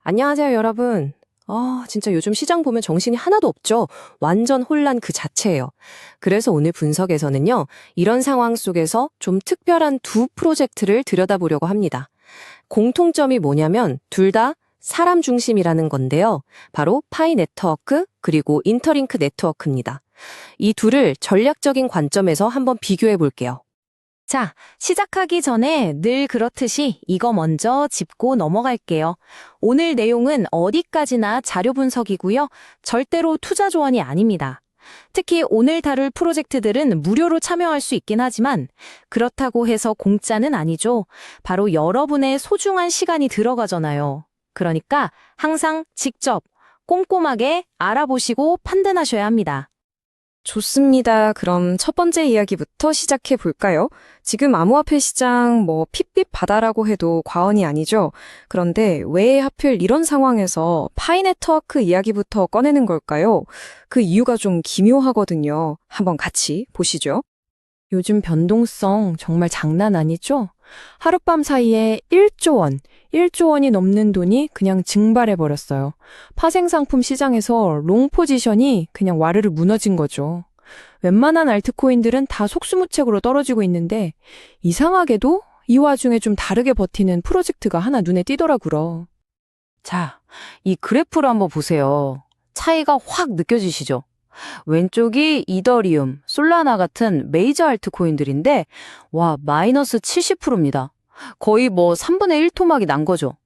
안녕하세요, 여러분. 진짜 요즘 시장 보면 정신이 하나도 없죠? 완전 혼란 그 자체예요. 그래서 오늘 분석에서는요, 이런 상황 속에서 좀 특별한 두 프로젝트를 들여다보려고 합니다. 공통점이 뭐냐면 둘 다 사람 중심이라는 건데요. 바로 파이 네트워크 그리고 인터링크 네트워크입니다. 이 둘을 전략적인 관점에서 한번 비교해 볼게요. 자, 시작하기 전에 늘 그렇듯이 이거 먼저 짚고 넘어갈게요. 오늘 내용은 어디까지나 자료 분석이고요. 절대로 투자 조언이 아닙니다. 특히 오늘 다룰 프로젝트들은 무료로 참여할 수 있긴 하지만 그렇다고 해서 공짜는 아니죠. 바로 여러분의 소중한 시간이 들어가잖아요. 그러니까 항상 직접 꼼꼼하게 알아보시고 판단하셔야 합니다. 좋습니다. 그럼 첫 번째 이야기부터 시작해 볼까요? 지금 암호화폐 시장 핏빛 바다라고 해도 과언이 아니죠. 그런데 왜 하필 이런 상황에서 파이 네트워크 이야기부터 꺼내는 걸까요? 그 이유가 좀 기묘하거든요. 한번 같이 보시죠. 요즘 변동성 정말 장난 아니죠? 하룻밤 사이에 1조 원이 넘는 돈이 그냥 증발해버렸어요. 파생상품 시장에서 롱 포지션이 그냥 와르르 무너진 거죠. 웬만한 알트코인들은 다 속수무책으로 떨어지고 있는데 이상하게도 이 와중에 좀 다르게 버티는 프로젝트가 하나 눈에 띄더라고요. 자, 이 그래프를 한번 보세요. 차이가 확 느껴지시죠? 왼쪽이 이더리움, 솔라나 같은 메이저 알트코인들인데 와, 마이너스 70%입니다. 거의 3분의 1 토막이 난 거죠.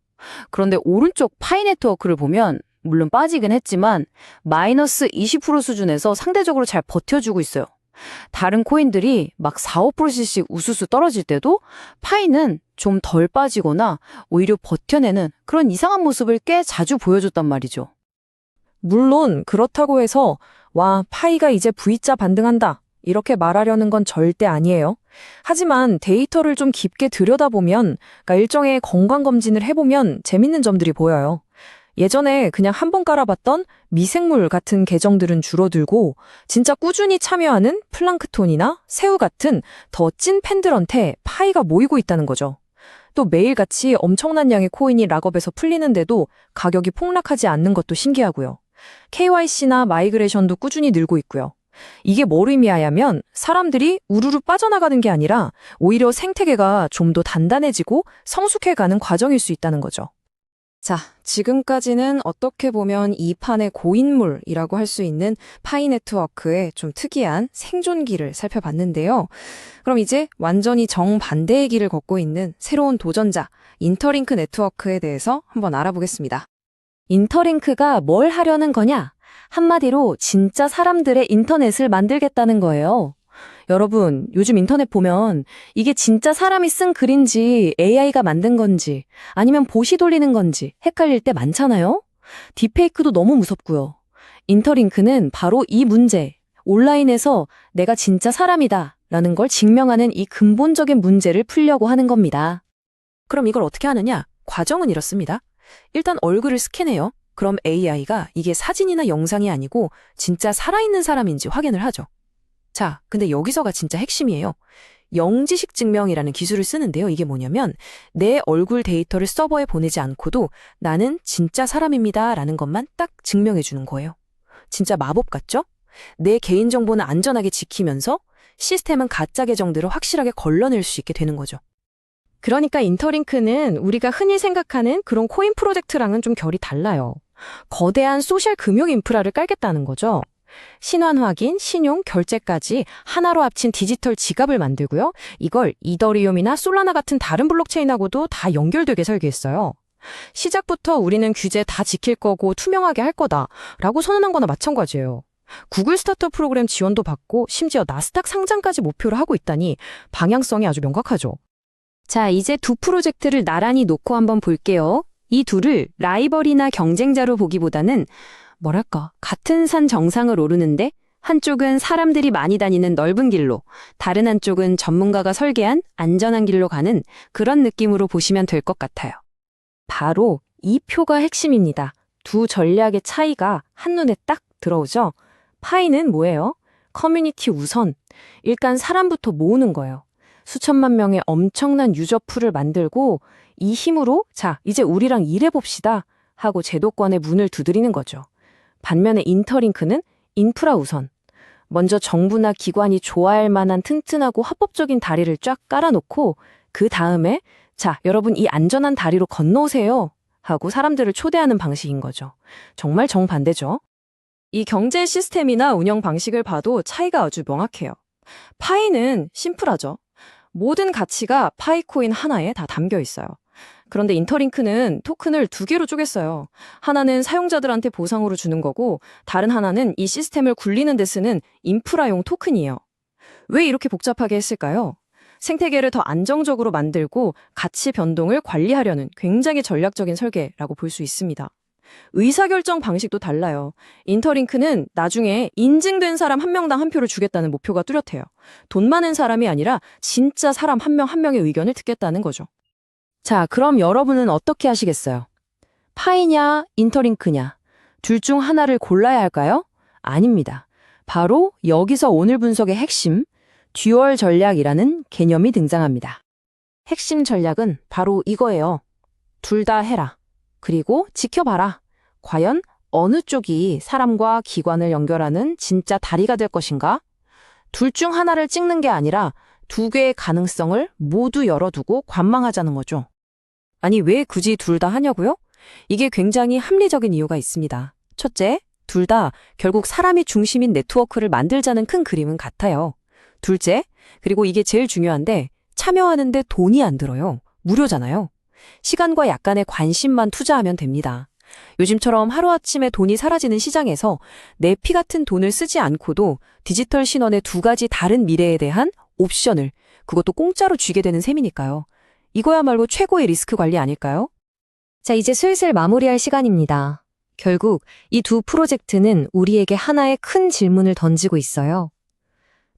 그런데 오른쪽 파이 네트워크를 보면 물론 빠지긴 했지만 마이너스 20% 수준에서 상대적으로 잘 버텨주고 있어요. 다른 코인들이 막 4, 5%씩 우수수 떨어질 때도 파이는 좀 덜 빠지거나 오히려 버텨내는 그런 이상한 모습을 꽤 자주 보여줬단 말이죠. 물론 그렇다고 해서 파이가 이제 V자 반등한다. 이렇게 말하려는 건 절대 아니에요. 하지만 데이터를 좀 깊게 들여다보면, 그러니까 일종의 건강검진을 해보면 재밌는 점들이 보여요. 예전에 그냥 한 번 깔아봤던 미생물 같은 계정들은 줄어들고 진짜 꾸준히 참여하는 플랑크톤이나 새우 같은 더 찐 팬들한테 파이가 모이고 있다는 거죠. 또 매일같이 엄청난 양의 코인이 락업에서 풀리는데도 가격이 폭락하지 않는 것도 신기하고요. KYC나 마이그레이션도 꾸준히 늘고 있고요. 이게 뭘 의미하냐면 사람들이 우르르 빠져나가는 게 아니라 오히려 생태계가 좀 더 단단해지고 성숙해가는 과정일 수 있다는 거죠. 자, 지금까지는 어떻게 보면 이 판의 고인물이라고 할 수 있는 파이 네트워크의 좀 특이한 생존기를 살펴봤는데요. 그럼 이제 완전히 정반대의 길을 걷고 있는 새로운 도전자, 인터링크 네트워크에 대해서 한번 알아보겠습니다. 인터링크가 뭘 하려는 거냐? 한마디로 진짜 사람들의 인터넷을 만들겠다는 거예요. 여러분, 요즘 인터넷 보면 이게 진짜 사람이 쓴 글인지 AI가 만든 건지 아니면 봇이 돌리는 건지 헷갈릴 때 많잖아요? 딥페이크도 너무 무섭고요. 인터링크는 바로 이 문제, 온라인에서 내가 진짜 사람이다 라는 걸 증명하는 이 근본적인 문제를 풀려고 하는 겁니다. 그럼 이걸 어떻게 하느냐? 과정은 이렇습니다. 일단 얼굴을 스캔해요. 그럼 AI가 이게 사진이나 영상이 아니고 진짜 살아있는 사람인지 확인을 하죠. 자, 근데 여기서가 진짜 핵심이에요. 영지식 증명이라는 기술을 쓰는데요. 이게 뭐냐면 내 얼굴 데이터를 서버에 보내지 않고도 나는 진짜 사람입니다 라는 것만 딱 증명해 주는 거예요. 진짜 마법 같죠? 내 개인정보는 안전하게 지키면서 시스템은 가짜 계정들을 확실하게 걸러낼 수 있게 되는 거죠. 그러니까 인터링크는 우리가 흔히 생각하는 그런 코인 프로젝트랑은 좀 결이 달라요. 거대한 소셜 금융 인프라를 깔겠다는 거죠. 신원 확인, 신용, 결제까지 하나로 합친 디지털 지갑을 만들고요. 이걸 이더리움이나 솔라나 같은 다른 블록체인하고도 다 연결되게 설계했어요. 시작부터 우리는 규제 다 지킬 거고 투명하게 할 거다라고 선언한 거나 마찬가지예요. 구글 스타트업 프로그램 지원도 받고 심지어 나스닥 상장까지 목표로 하고 있다니 방향성이 아주 명확하죠. 자, 이제 두 프로젝트를 나란히 놓고 한번 볼게요. 이 둘을 라이벌이나 경쟁자로 보기보다는 같은 산 정상을 오르는데 한쪽은 사람들이 많이 다니는 넓은 길로, 다른 한쪽은 전문가가 설계한 안전한 길로 가는 그런 느낌으로 보시면 될 것 같아요. 바로 이 표가 핵심입니다. 두 전략의 차이가 한눈에 딱 들어오죠? 파이는 뭐예요? 커뮤니티 우선. 일단 사람부터 모으는 거예요. 수천만 명의 엄청난 유저 풀을 만들고 이 힘으로 자, 이제 우리랑 일해봅시다 하고 제도권의 문을 두드리는 거죠. 반면에 인터링크는 인프라 우선. 먼저 정부나 기관이 좋아할 만한 튼튼하고 합법적인 다리를 쫙 깔아놓고 그 다음에 자, 여러분 이 안전한 다리로 건너오세요 하고 사람들을 초대하는 방식인 거죠. 정말 정반대죠. 이 경제 시스템이나 운영 방식을 봐도 차이가 아주 명확해요. 파이는 심플하죠. 모든 가치가 파이코인 하나에 다 담겨 있어요. 그런데 인터링크는 토큰을 두 개로 쪼갰어요. 하나는 사용자들한테 보상으로 주는 거고 다른 하나는 이 시스템을 굴리는 데 쓰는 인프라용 토큰이에요. 왜 이렇게 복잡하게 했을까요? 생태계를 더 안정적으로 만들고 가치 변동을 관리하려는 굉장히 전략적인 설계라고 볼 수 있습니다. 의사결정 방식도 달라요. 인터링크는 나중에 인증된 사람 한 명당 한 표를 주겠다는 목표가 뚜렷해요. 돈 많은 사람이 아니라 진짜 사람 한 명 한 명의 의견을 듣겠다는 거죠. 자, 그럼 여러분은 어떻게 하시겠어요? 파이냐, 인터링크냐? 둘 중 하나를 골라야 할까요? 아닙니다. 바로 여기서 오늘 분석의 핵심, 듀얼 전략이라는 개념이 등장합니다. 핵심 전략은 바로 이거예요. 둘 다 해라. 그리고 지켜봐라. 과연 어느 쪽이 사람과 기관을 연결하는 진짜 다리가 될 것인가? 둘 중 하나를 찍는 게 아니라 두 개의 가능성을 모두 열어두고 관망하자는 거죠. 아니, 왜 굳이 둘 다 하냐고요? 이게 굉장히 합리적인 이유가 있습니다. 첫째, 둘 다 결국 사람이 중심인 네트워크를 만들자는 큰 그림은 같아요. 둘째, 그리고 이게 제일 중요한데 참여하는데 돈이 안 들어요. 무료잖아요. 시간과 약간의 관심만 투자하면 됩니다. 요즘처럼 하루아침에 돈이 사라지는 시장에서 내 피 같은 돈을 쓰지 않고도 디지털 신원의 두 가지 다른 미래에 대한 옵션을 그것도 공짜로 쥐게 되는 셈이니까요. 이거야말로 최고의 리스크 관리 아닐까요? 자, 이제 슬슬 마무리할 시간입니다. 결국 이 두 프로젝트는 우리에게 하나의 큰 질문을 던지고 있어요.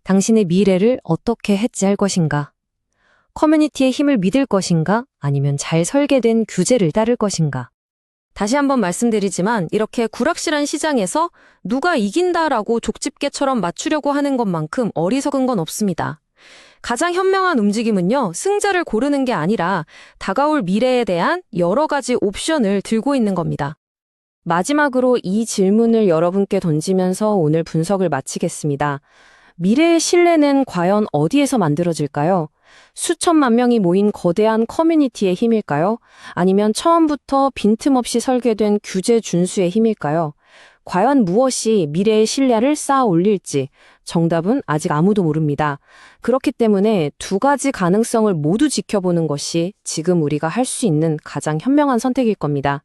당신의 미래를 어떻게 해지할 것인가? 커뮤니티의 힘을 믿을 것인가? 아니면 잘 설계된 규제를 따를 것인가? 다시 한번 말씀드리지만 이렇게 불확실한 시장에서 누가 이긴다라고 족집게처럼 맞추려고 하는 것만큼 어리석은 건 없습니다. 가장 현명한 움직임은요, 승자를 고르는 게 아니라 다가올 미래에 대한 여러 가지 옵션을 들고 있는 겁니다. 마지막으로 이 질문을 여러분께 던지면서 오늘 분석을 마치겠습니다. 미래의 신뢰는 과연 어디에서 만들어질까요? 수천만 명이 모인 거대한 커뮤니티의 힘일까요? 아니면 처음부터 빈틈없이 설계된 규제 준수의 힘일까요? 과연 무엇이 미래의 신뢰를 쌓아 올릴지 정답은 아직 아무도 모릅니다. 그렇기 때문에 두 가지 가능성을 모두 지켜보는 것이 지금 우리가 할 수 있는 가장 현명한 선택일 겁니다.